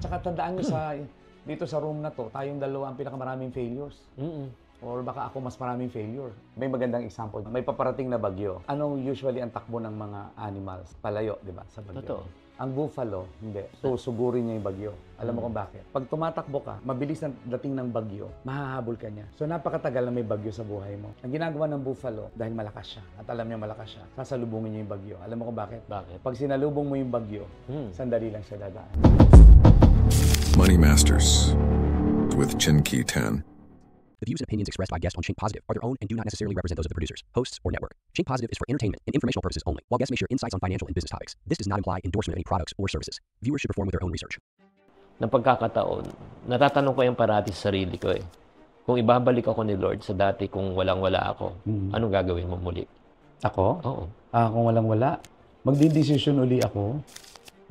At saka tandaan nyo dito sa room na to, tayong dalawa ang pinakamaraming failures. Or baka ako mas maraming failure. May magandang example. May paparating na bagyo. Anong usually ang takbo ng mga animals? Palayo, di ba? Sa bagyo. Totoo. Ang buffalo, hindi. Susugurin niya yung bagyo. Alam mo kung bakit? Pag tumatakbo ka, mabilis ang dating ng bagyo, mahahabol ka niya. So napakatagal na may bagyo sa buhay mo. Ang ginagawa ng buffalo, dahil malakas siya, at alam niya malakas siya, sasalubungin niya yung bagyo. Alam mo kung bakit? Bakit? Pag sinalubong mo yung bagyo, sandali lang siya dadaan. Money Masters with Chinky Tan. The views and opinions expressed by guests on Chink Positive are their own and do not necessarily represent those of the producers, hosts, or network. Chink Positive is for entertainment and informational purposes only. While guests may share insights on financial and business topics, this does not imply endorsement of any products or services. Viewers should perform with their own research. Ng pagkakataon, natatanong ko yung parati sa sarili ko eh. Kung ibabalik ako ni Lord sa dati kung walang-wala ako, anong gagawin mo muli? Ako? Oo. Kung walang-wala, magdi-decision uli ako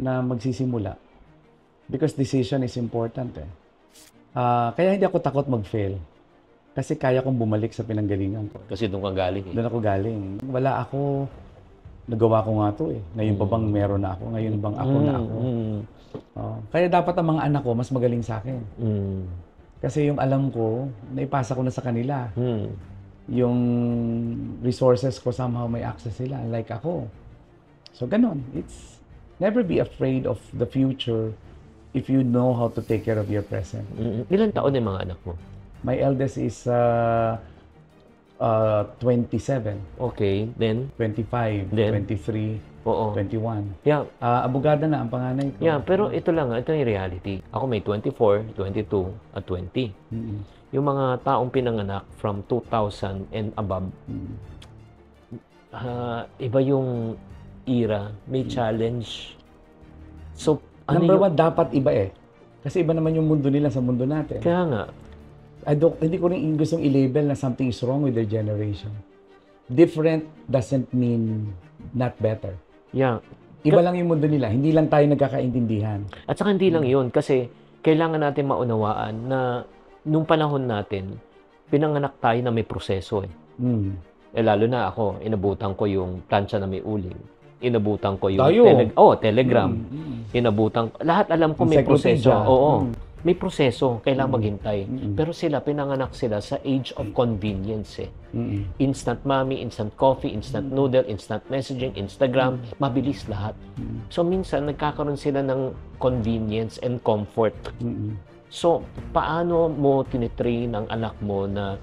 na magsisimula. Because decision is important eh. Kaya hindi ako takot mag-fail. Kasi kaya kong bumalik sa pinanggalingan ko. Kasi doon ka galing eh. Doon ako galing. Wala ako, nagawa ko nga to eh. Ngayon pa bang meron na ako? Ngayon bang ako na ako? Kaya dapat ang mga anak ko mas magaling sa akin. Kasi yung alam ko, naipasa ko na sa kanila. Yung resources ko somehow may access sila, like ako. So ganon. It's never be afraid of the future if you know how to take care of your present. Ilan taon yung mga anak mo? My eldest is 27. Okay, then? 25, Then? 23, Oo. 21. Yeah. Abogada na ang panganay ko. Yeah, pero ito lang, ito yung reality. Ako may 24, 22, at 20. Yung mga taong pinanganak from 2000 and above, iba yung era, may challenge. So, Number one, dapat iba eh. Kasi iba naman yung mundo nila sa mundo natin. Kaya nga. Hindi ko rin gustong i-label na something is wrong with their generation. Different doesn't mean not better. Yeah. Iba lang yung mundo nila. Hindi lang tayo nagkakaintindihan. At saka hindi lang yun. Kasi kailangan natin maunawaan na nung panahon natin, pinanganak tayo na may proseso eh. Lalo na ako, inabutan ko yung plancha na may uling. Inabutan ko yung telegram. Inabutan ko. Lahat alam ko may proseso. Oo. May proseso, kailangan maghintay. Pero pinanganak sila sa age of convenience eh. Instant mommy, instant coffee, instant noodle, instant messaging, Instagram, mabilis lahat. So minsan nagkakaroon sila ng convenience and comfort. So paano mo tinitrain ang anak mo na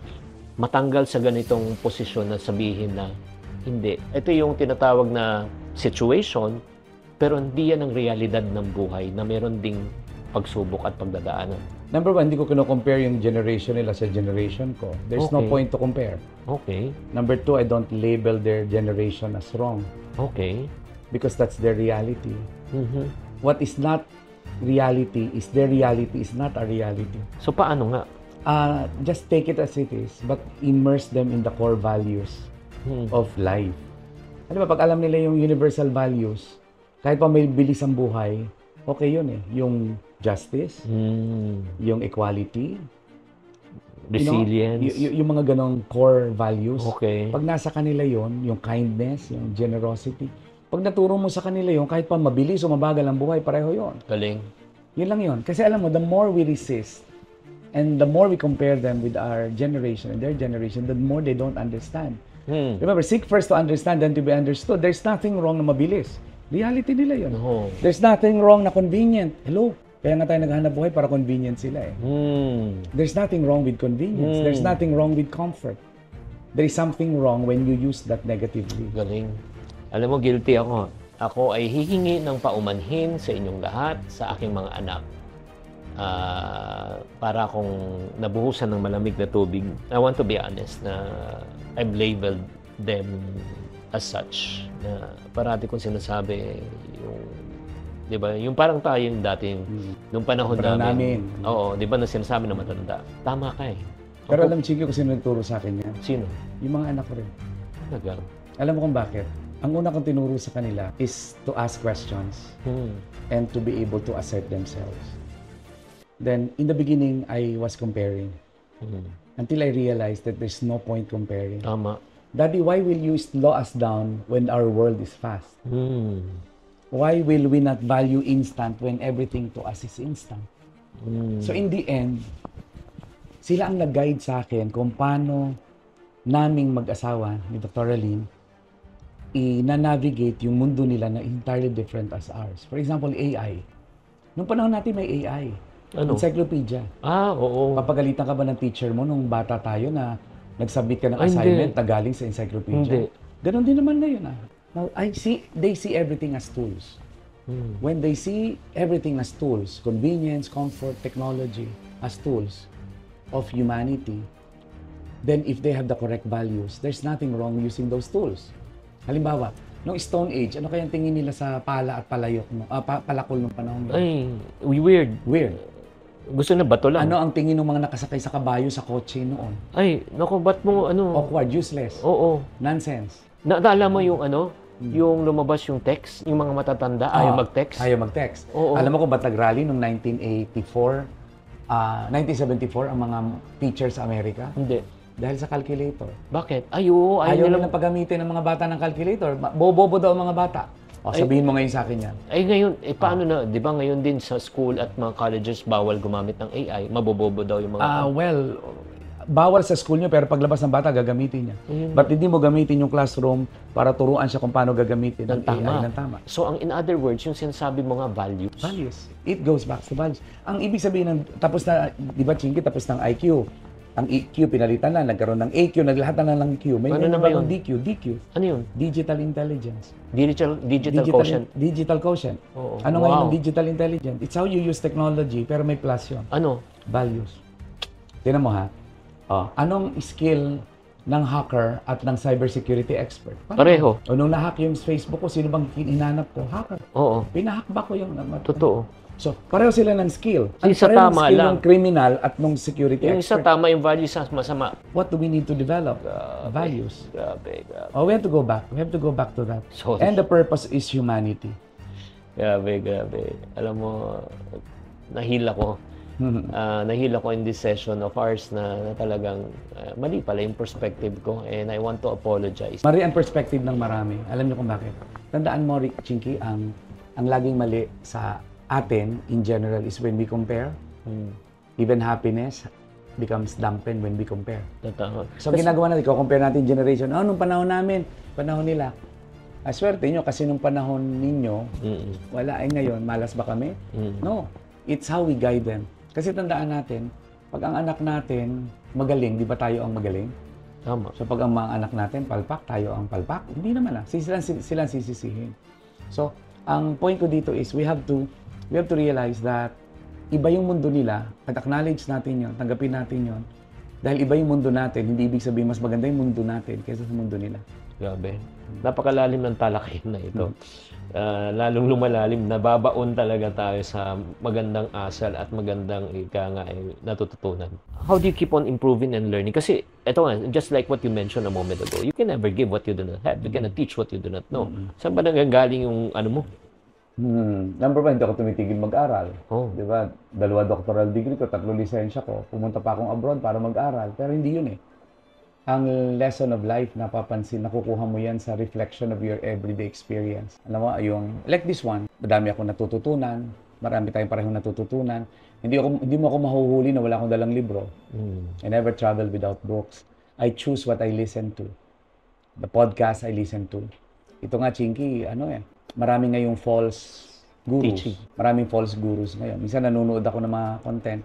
matanggal sa ganitong posisyon na sabihin na hindi. Ito yung tinatawag na situation, pero hindi yan ang realidad ng buhay na meron ding pagsubok at pagdadaanan. Number one, hindi ko kino-compare yung generation nila sa generation ko. There's no point to compare. Okay. Number two, I don't label their generation as wrong. Okay. Because that's their reality. What is not reality is their reality is not a reality. So paano nga? Just take it as it is, but immerse them in the core values of life. Ano ba, pag alam nila yung universal values, kahit pa may bilis ang buhay, okay yun eh. Yung justice, yung equality, resilience, yung mga ganong core values. Okay. Pag nasa kanila yon, yung kindness, yung generosity, pag naturo mo sa kanila yon, kahit pa mabilis o mabagal ang buhay, pareho yon. Galing. Yun lang yon. Kasi alam mo, the more we resist, and the more we compare them with our generation and their generation, the more they don't understand. Remember, seek first to understand, then to be understood. There's nothing wrong na mabilis. Reality nila yun. No. There's nothing wrong na convenient. Hello? Kaya nga tayo naghahanap buhay para convenient sila eh. There's nothing wrong with convenience. There's nothing wrong with comfort. There is something wrong when you use that negatively. Galing. Alam mo, guilty ako. Ako ay hihingi ng paumanhin sa inyong lahat, sa aking mga anak. Para akong nabuhusan ng malamig na tubig. I want to be honest na I've labeled them as such. Na parati kong sinasabi yung, di ba, yung parang tayo yung dating, nung panahon namin. Oo, di ba, na sinasabi na matanda. Tama ka eh. Pero alam, Chiki, kung sino nagturo sa akin yan? Sino? Yung mga anak ko rin. Talaga? Alam mo kung bakit? Ang una kong tinuro sa kanila is to ask questions and to be able to assert themselves. Then, in the beginning, I was comparing. Until I realized that there's no point comparing. Tama. Daddy, why will you slow us down when our world is fast? Why will we not value instant when everything to us is instant? So in the end, sila ang nag-guide sa akin kung paano naming mag-asawa ni Dr. Aline i-navigate yung mundo nila na entirely different as ours. For example, AI. Nung panahon natin may AI. Ano? Encyclopedia. Oo. Papagalitan ka ba ng teacher mo nung bata tayo na nag-submit ka ng Ay, assignment hindi. na galing sa encyclopedia? Hindi. Ganon din naman na yun. Now, they see everything as tools. When they see everything as tools, convenience, comfort, technology as tools of humanity, then if they have the correct values, there's nothing wrong using those tools. Halimbawa, nung Stone Age, ano kayang tingin nila sa pala at palayok, palakol nung panahon? Ay, weird. Weird. Gusto na bato lang. Ano ang tingin ng mga nakasakay sa kabayo sa kotse noon? Ay, naku, ba't mo Awkward, useless, Oo. nonsense. Naalala mo yung yung lumabas yung text, yung mga matatanda, ayaw mag-text? Ayaw mag-text. Oo. Alam mo kung ba't nag-rally noong 1974 ang mga teachers sa Amerika? Hindi. Dahil sa calculator. Bakit? Ayaw Ayaw nila. nilang pagamitin ng mga bata ng calculator. Bobo daw ang mga bata. O, sabihin mo ngayon sa akin yan. Ay ngayon, paano na, di ba ngayon din sa school at mga colleges bawal gumamit ng AI, mabobobo daw yung mga... Well, bawal sa school nyo pero paglabas ng bata gagamitin niya. But hindi mo gamitin yung classroom para turuan siya kung paano gagamitin ng AI ng tama. So, in other words, yung sinasabi mo nga values. Values. It goes back to values. Ang ibig sabihin ng tapos na, di ba Chinky, tapos ng IQ. Ang EQ pinalitan na, nagkaroon ng AQ, naglahat na ng Q. May Ano na bagong ngayon? DQ. Ano yun? Digital intelligence. Digital quotient. Digital quotient. Oo. Ano Wow. ngayon ang digital intelligence? It's how you use technology, pero may plus yun. Ano? Values. Tingnan mo ha. Anong skill ng hacker at ng cybersecurity expert? Pareho. O nung na-hack yung Facebook ko, sino bang hinanap ko? Hacker. Oo. Pinahack ba ko yung... Totoo. So, pareho sila ng skill. Yung isa pareho ng tama skill lang. ng criminal at ng security Yung isa expert. tama, yung values sa masama. What do we need to develop? Values. Grabe. We have to go back. We have to go back to that. So- And the purpose is humanity. Grabe. Alam mo, nahila ko. Nahila ko in this session of ours na talagang mali pala yung perspective ko and I want to apologize. Mali ang perspective ng marami. Alam niyo kung bakit? Tandaan mo, Rick Chinky, ang laging mali sa atin in general is when we compare. Even happiness becomes dampened when we compare. Totoo. So ginagawa natin, compare natin generation. Nung panahon namin, panahon nila. Swerte nyo kasi nung panahon ninyo, wala. Ngayon, malas ba kami? No. It's how we guide them. Kasi tandaan natin, pag ang anak natin magaling, di ba tayo ang magaling? Tama. So pag ang mga anak natin palpak, tayo ang palpak? Hindi naman silang sisisihin. So, ang point ko dito is we have to realize that iba yung mundo nila, acknowledge natin yon, tanggapin natin yon. Dahil iba yung mundo natin, hindi ibig sabihin mas maganda yung mundo natin kaysa sa mundo nila. Grabe. Napakalalim ng talakayan na ito. Lalong lumalalim, nababaon talaga tayo sa magandang asal at magandang natututunan. How do you keep on improving and learning? Kasi, ito nga, just like what you mentioned a moment ago, you can never give what you do not have. You cannot teach what you do not know. Saan ba nanggagaling yung mo? Number one, hindi ako tumitigil mag-aral. Oh. Di ba? 2 doctoral degree ko, 3 lisensya ko. Pumunta pa akong abroad para mag-aral. Pero hindi yun eh. Ang lesson of life, napapansin, nakukuha mo yan sa reflection of your everyday experience. Alam mo, yung, like this one, madami akong natututunan, marami tayong parehong natututunan. Hindi mo ako mahuhuli na wala akong dalang libro. I never travel without books. I choose what I listen to. The podcast I listen to. Ito nga, Chinky, marami ngayong false gurus. Teaching. Maraming false gurus ngayon. Minsan nanonood ako ng mga content,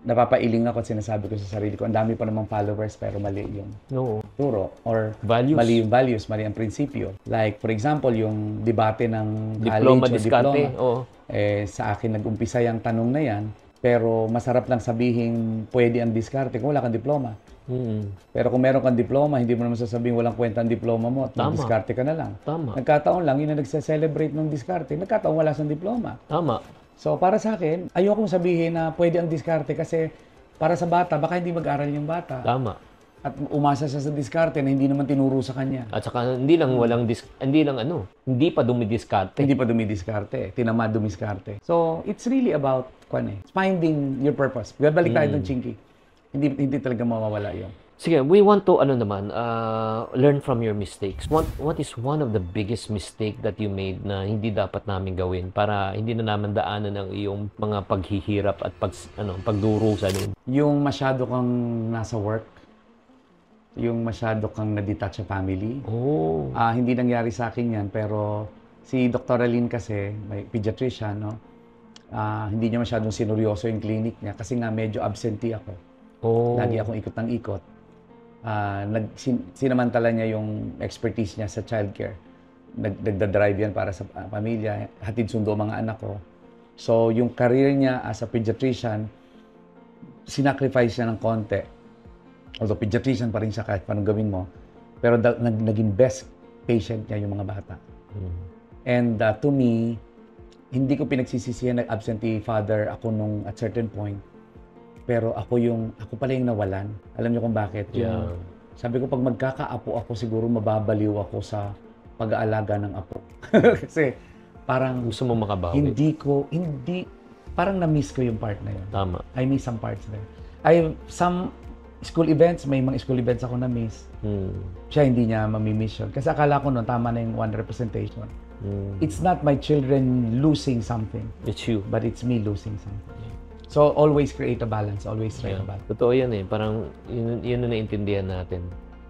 napapailing ako at sinasabi ko sa sarili ko, ang dami pa namang followers pero mali yung turo or Values. mali yung values, mali ang prinsipyo. Like, for example, yung debate ng Diploma, college o diskarte. diploma. Sa akin nag-umpisa yung tanong na yan, pero masarap lang sabihin pwede ang diskarte kung wala kang diploma. Pero kung meron kang diploma, hindi mo naman sasabihin walang kwenta ang diploma mo at diskarte ka na lang. Tama. Nagkataon lang, yun na nagse-celebrate ng diskarte. Nagkataon wala sang diploma. Tama. So, para sa akin, ayokong sabihin na pwede ang diskarte kasi para sa bata, baka hindi mag-aral yung bata. Tama. At umasa siya sa diskarte na hindi naman tinuro sa kanya. At saka hindi pa dumidiskarte. Hindi pa dumidiskarte. Tinamad dumiskarte. So, it's really about finding your purpose. Babalik tayo ng Chinky. Hindi talaga mawawala yun. Sige, we want to learn from your mistakes. What is one of the biggest mistake that you made na hindi dapat namin gawin para hindi na naman daanan ng iyong mga paghihirap at pagdurusa? Yung masyado kang nasa work, yung masyado kang na-detach sa family. Oh. Hindi nangyari sa akin yan, pero si Dr. Aline kasi, may pediatrician, no? Hindi niya masyadong sineryoso yung clinic niya kasi nga medyo absentee ako. Oh. Lagi akong ikot ng ikot. Sinamantala niya yung expertise niya sa childcare. Nagda-drive yan para sa pamilya, hatid sundo mga anak ko. So, yung career niya as a pediatrician, sinacrifice niya ng konti. Although pediatrician pa rin siya kahit paano gawin mo. Pero naging best patient niya yung mga bata. And to me, hindi ko pinagsisisihan nag-absentee father ako nung at certain point. Pero ako pala yung nawalan. Alam niyo kung bakit? Yeah. Sabi ko, pag magkakaapo ako, siguro mababaliw ako sa pag-aalaga ng apo. Kasi parang Gusto mo makabawi. parang na-miss ko yung part na yun. Tama. I miss some parts there. Some school events, may mga school events ako na-miss. Siya hindi niya mamimiss yun. Kasi akala ko noon, tama na yung one representation. It's not my children losing something. It's you. But it's me losing something. So, always create a balance. Always try a balance. Totoo yan eh. Parang yun na naintindihan natin.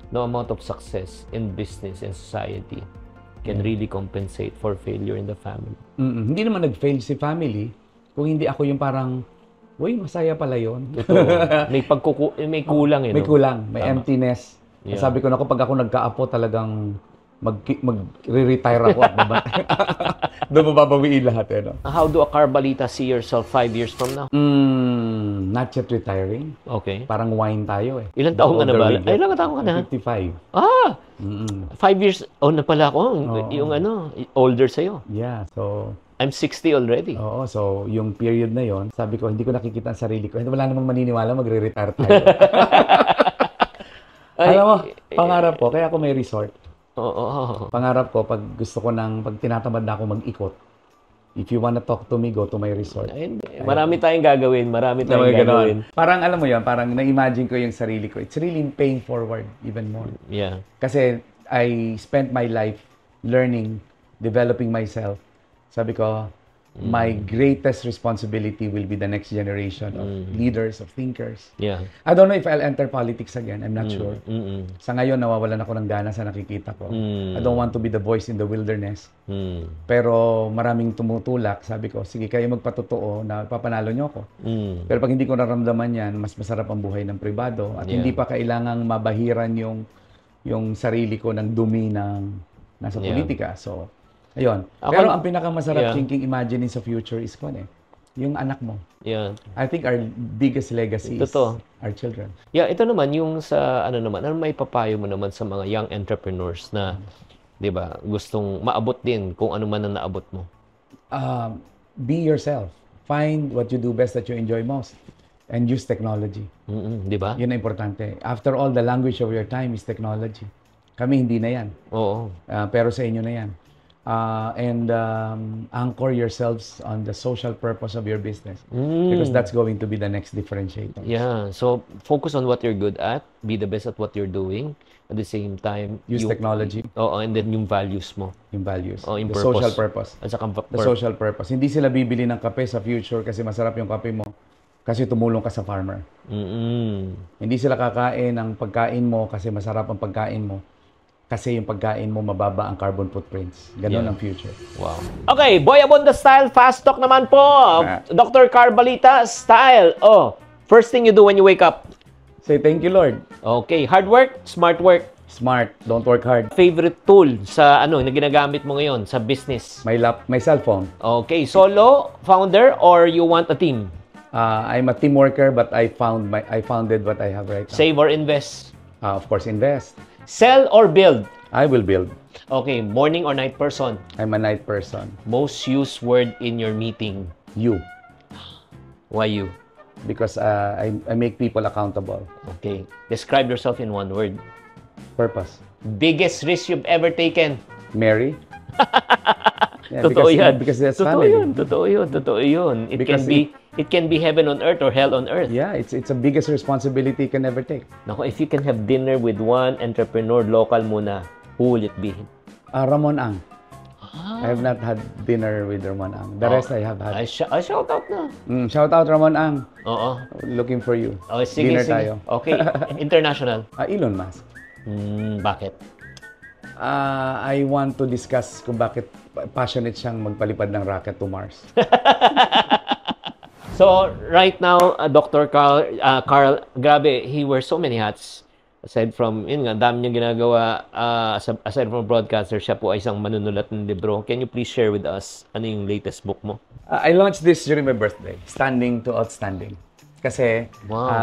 No amount of success in business and society can really compensate for failure in the family. Hindi naman nag-fail si family kung hindi ako yung parang, uy, masaya pala yun. Totoo. May kulang eh. May no? kulang. May Tama. emptiness. Yeah. Sabi ko na pag ako nagkaapo talagang mag-retire ako at doon mababawiin lahat eh, no? How do a Carbalita see yourself 5 years from now? Not yet retiring. Okay. Parang wine tayo eh. Ilang taong ka na ba? Older we get. Ay, ilang taong ka na? 55. 5 years na pala ako. Yung older sa'yo. Yeah, so... I'm 60 already. Oo, so yung period na yon, sabi ko, hindi ko nakikita ang sarili ko. Wala namang maniniwala, magre-retire tayo. Alam mo, pangarap ko, kaya ako may resort. Oo. Pangarap ko, pag gusto ko pag tinatamad na ako mag-ikot, if you wanna talk to me, go to my resort. Marami tayong gagawin. Parang alam mo yan, parang na-imagine ko yung sarili ko. It's really paying forward even more. Yeah. Kasi I spent my life learning, developing myself. Sabi ko, my greatest responsibility will be the next generation of leaders, of thinkers. Yeah. I don't know if I'll enter politics again. I'm not sure. Sa ngayon, nawawalan ako ng gana sa nakikita ko. I don't want to be the voice in the wilderness. Pero maraming tumutulak. Sabi ko, sige, kayo magpatotoo na papanalo nyo ako. Pero pag hindi ko naramdaman yan, mas masarap ang buhay ng pribado. At hindi pa kailangang mabahiran yung sarili ko ng dumi ng nasa politika. So, ayun. Pero ang pinakamasarap thinking, imagining sa future is yung anak mo. Yeah. I think our biggest legacy is our children. Yeah, ito naman yung sa ano may papayo mo naman sa mga young entrepreneurs na 'di ba, gustong maabot din kung ano man ang naabot mo. Be yourself. Find what you do best that you enjoy most and use technology. 'Di ba? Yun ang importante. After all, the language of your time is technology. Kami hindi na 'yan. Oo. Pero sa inyo na 'yan. And anchor yourselves on the social purpose of your business because that's going to be the next differentiator. Yeah, so focus on what you're good at, be the best at what you're doing, at the same time use technology. And then yung values mo. Yung values. Yung the purpose. Social purpose. At saka the social purpose. Hindi sila bibili ng kape sa future kasi masarap yung kape mo kasi tumulong ka sa farmer. Hindi sila kakain ng pagkain mo kasi masarap ang pagkain mo. Kasi yung pagkain mo, mababa ang carbon footprints. Ganon ang future. Wow. Okay, Boy Abunda style, fast talk naman po. Dr. Carbalita style. First thing you do when you wake up? Say, thank you, Lord. Okay, hard work, smart work. Smart, don't work hard. Favorite tool sa na ginagamit mo ngayon sa business? My cell phone. Okay, solo, founder, or you want a team? I'm a team worker, but I founded what I have right now. Save or invest? Of course, invest. Sell or build? I will build. Okay, morning or night person? I'm a night person. Most used word in your meeting? You. Why you? Because I make people accountable. Okay. Describe yourself in one word. Purpose. Biggest risk you've ever taken? Mary. Yeah, Totoo yan. Because that's Totoo family. yun. Totoo yun. Totoo yun. It can be heaven on earth or hell on earth. Yeah, it's the biggest responsibility you can ever take. Nako, if you can have dinner with one entrepreneur, local muna, who will it be? Ramon Ang. I have not had dinner with Ramon Ang. The rest I have had. Ay, shout out na. Shout out Ramon Ang. Oo. Looking for you. Oh, sige, Dinner sige. tayo. Okay. International. Elon Musk. Bakit? I want to discuss kung bakit passionate siyang magpalipad ng rocket to Mars. So, right now, Dr. Carl, grabe, he wears so many hats. Aside from, yun nga, dami niya ginagawa, aside from broadcaster, siya po ay isang manunulat ng libro. Can you please share with us ano yung latest book mo? I launched this during my birthday, Standing to Outstanding. Kasi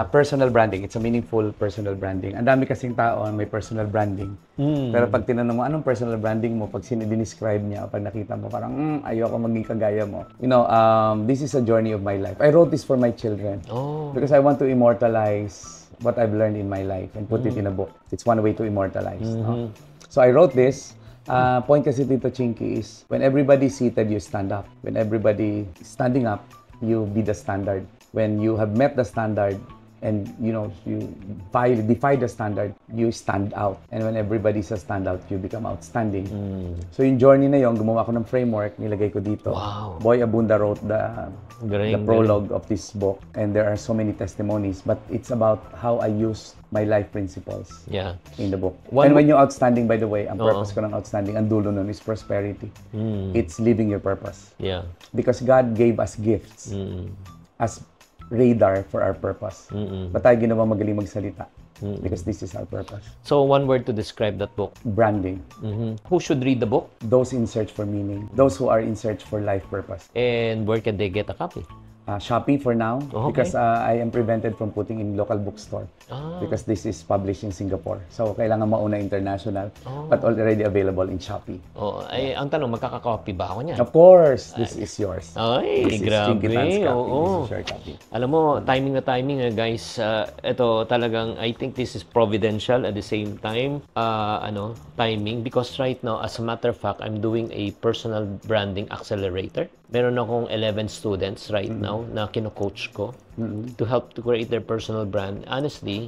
personal branding, it's a meaningful personal branding. Ang dami kasing tao may personal branding. Pero pag tinanong mo, anong personal branding mo? Pag dinescribe niya, pag nakita mo, parang, ayoko maging kagaya mo. You know, this is a journey of my life. I wrote this for my children. Because I want to immortalize what I've learned in my life and put it in a book. It's one way to immortalize. No? So I wrote this. Point kasi dito, Chinky, is when everybody's seated, you stand up. When everybody is standing up, you be the standard. When you have met the standard and you defy the standard, you stand out. And when everybody's a standout, you become outstanding. So yung journey na yon, gumawa ko ng framework, nilagay ko dito. Wow. Boy Abunda wrote the prologue of this book, and there are so many testimonies, but it's about how I use my life principles in the book. And when you're outstanding, by the way, ang purpose ko ng outstanding, ang dulo nun is prosperity. It's living your purpose. Yeah. Because God gave us gifts as radar for our purpose. But tayo ginawa magaling magsalita because this is our purpose. So, one word to describe that book. Branding. Who should read the book? Those in search for meaning. Those who are in search for life purpose. And where can they get a copy? Shopee for now, Okay. because I am prevented from putting in local bookstore because this is published in Singapore. So, kailangan mauna international, but already available in Shopee. Ay, ang tanong, magkaka-copy ba ako niyan? Of course, this is yours. Ay, This is grabe. Chinky Tan's copy. Oo. This is your copy. Alam mo, timing na timing, guys. Ito talagang, I think this is providential at the same time, timing. Because right now, as a matter of fact, I'm doing a personal branding accelerator. Meron akong 11 students right now na kino-coach ko to help to create their personal brand. Honestly,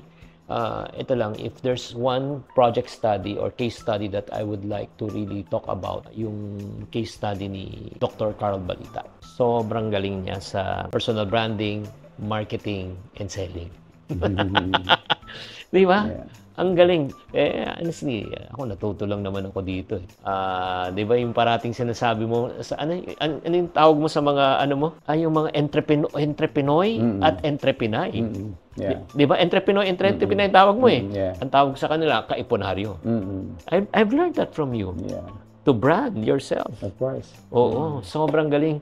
ito lang, if there's one project study or case study that I would like to really talk about, yung case study ni Dr. Carl Balita. Sobrang galing niya sa personal branding, marketing, and selling. Di ba? Yeah. Ang galing. Honestly, ako natuto lang naman ako dito. Di ba yung parating sinasabi mo, ano yung tawag mo sa mga, yung mga entrepreneur at entreprenay. Yeah. Di ba? Entrepreneur tawag mo Yeah. Ang tawag sa kanila, kaiponaryo. I've learned that from you. Yeah. To brand yourself. Of course. Oo, sobrang galing.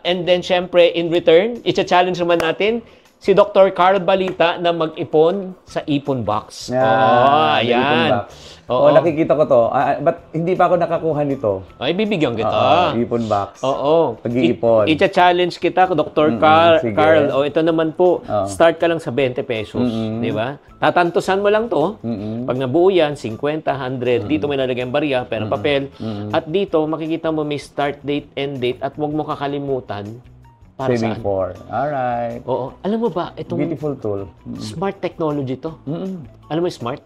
And then, syempre, in return, i-challenge naman natin si Dr. Carl Balita na mag-ipon sa Ipon Box. Ayan. Nakikita ko to. But hindi pa ako nakakuha nito. Ay, bibigyan kita. Ipon Box. Oo. Pag-iipon. I-challenge kita, Dr. Sige. Carl. Ito naman po, start ka lang sa 20 pesos. Di ba? Tatantusan mo lang to. Pag nabuo yan, 50, 100. Dito may nalagay ang barya, pera, papel. At dito, makikita mo may start date, end date, at huwag mo kakalimutan para Saving saan. for. Alright. Oo. Alam mo ba, itong Beautiful tool. smart technology to. Alam mo yung smart?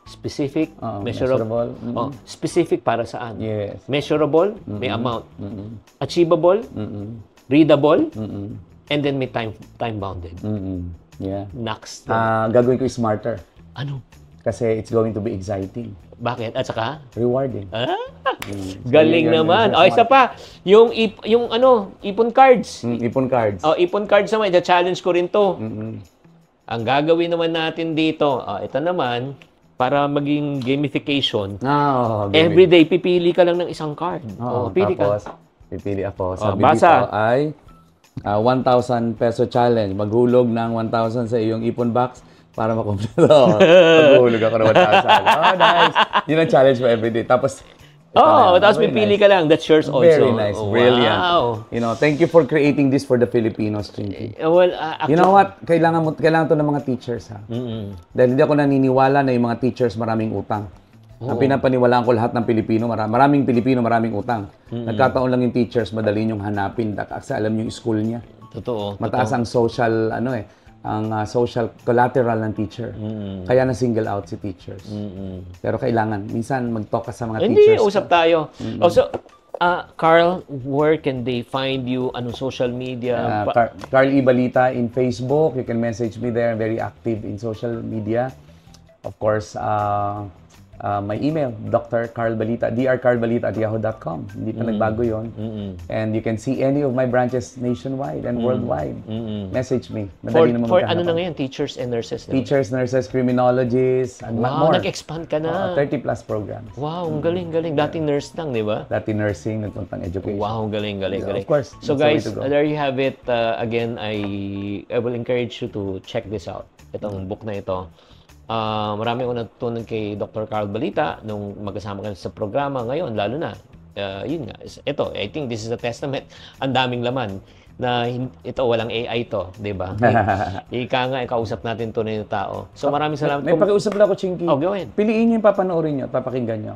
Specific, measurable. Measurable. Specific para saan? Yes. Measurable, may amount. Achievable, readable, and then may time bounded. Yeah. Next. Gagawin ko smarter. Ano? Kasi it's going to be exciting. Bakit? At saka? Rewarding. Galing yun, naman. yun, Isa pa, yung ipon cards. Ipon cards. Ipon cards naman, i-challenge ko rin to. Ang gagawin naman natin dito, ito naman, para maging gamification, everyday pipili ka lang ng isang card. Pili tapos, ka. Pipili ako. Sabi basa. dito ay 1,000 peso challenge. Maghulog ng 1,000 sa iyong ipon box para makumpleto. Maghulog ako ng 1,000. Nice. Yun ang challenge mo everyday. Tapos, tapos pipili ka lang. That's yours also. Very nice. Brilliant. Wow. Thank you for creating this for the Filipinos, Chinky. You know what? Kailangan to ng mga teachers, ha? Dahil hindi ako naniniwala na yung mga teachers maraming utang. Ang pinapaniwalaan ko lahat ng Pilipino, maraming Pilipino, maraming utang. Nagkataon lang yung teachers, madali yung hanapin kasi alam yung school niya. Totoo. Mataas ang social, social collateral ng teacher. Kaya na-single out si teachers. Pero kailangan, minsan mag-talk ka sa mga Hindi, teachers. usap tayo. Also, Carl, where can they find you? Anong social media? Carl E. Balita in Facebook. You can message me there. I'm very active in social media. Of course, my email, Dr. Carl Balita, drcarlbalita@yahoo.com. Hindi pa nagbago yun. And you can see any of my branches nationwide and worldwide. Message me. Madali naman For magkahanap. ano na ngayon? Teachers and nurses? Diba? Teachers, nurses, criminologists, and Wow, more. nag-expand ka na. 30 plus programs. Wow, ang galing-galing. Dating nurse lang, di ba? Dati nursing, nagpuntang education. Wow, galing. Of course. So that's guys, the way to go. there you have it. Again, I will encourage you to check this out. Itong book na ito. Marami akong natutunan kay Dr. Carl Balita nung magkasama ka sa programa ngayon, lalo na. Yun nga. Ito, I think this is a testament. Ang daming laman na ito, walang AI to, di ba? Ika nga, ikausap natin tunay na tao. So maraming salamat. May pakiusap lang ako, Chinky. Oh, go ahead. Piliin nyo yung papanoorin nyo at papakinggan nyo.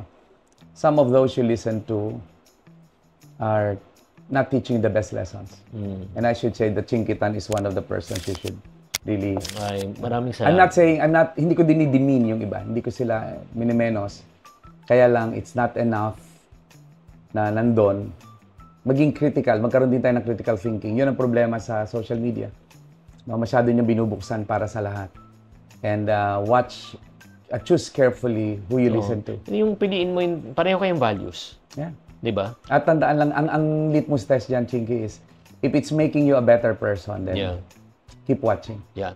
Some of those you listen to are not teaching the best lessons. And I should say that Chinky Tan is one of the persons you should really... Ay, maraming I'm not salamat. saying, hindi ko dinidemean yung iba. Hindi ko sila minimenos. Kaya lang, it's not enough na nandun. Maging critical. Magkaroon din tayo ng critical thinking. Yun ang problema sa social media. No, masyado niyang binubuksan para sa lahat. And choose carefully who you listen to. Yung piliin mo, pareho kayong values. Yeah. Di ba? At tandaan lang, ang litmus test dyan, Chinky, is if it's making you a better person, then keep watching. Yeah.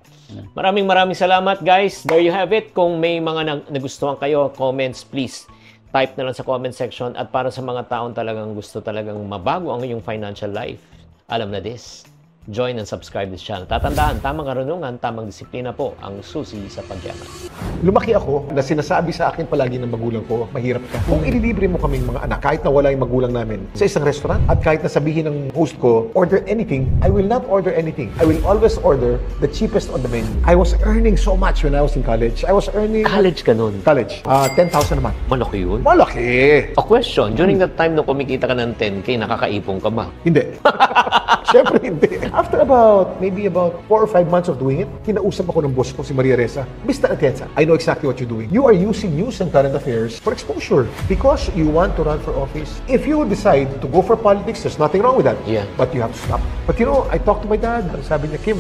Maraming salamat, guys. There you have it. Kung may mga nagustuhan kayo, comments, please type na lang sa comment section. At para sa mga taong talagang gusto talagang mabago ang iyong financial life, alam na this. Join and subscribe this channel. Tatandaan, tamang karunungan, tamang disiplina po ang susi sa pagyaman. Lumaki ako na sinasabi sa akin palagi ng magulang ko, mahirap ka. Kung ililibre mo kaming mga anak, kahit na wala yung magulang namin, sa isang restaurant, at kahit na sabihin ng host ko, order anything, I will not order anything. I will always order the cheapest on the menu. I was earning so much when I was in college. I was earning... College ka nun? College. 10,000 a month. Malaki yun? Malaki! A question, during that time na kumikita ka ng 10K, nakakaipon ka ba? Hindi. Siyempre hindi. After maybe about 4 or 5 months of doing it, kinausap ako ng boss ko, si Maria Reza. Mr. Atienza, I know exactly what you're doing. You are using news and current affairs for exposure because you want to run for office. If you decide to go for politics, there's nothing wrong with that. Yeah. But you have to stop. But you know, I talked to my dad. Sabi niya, Kim,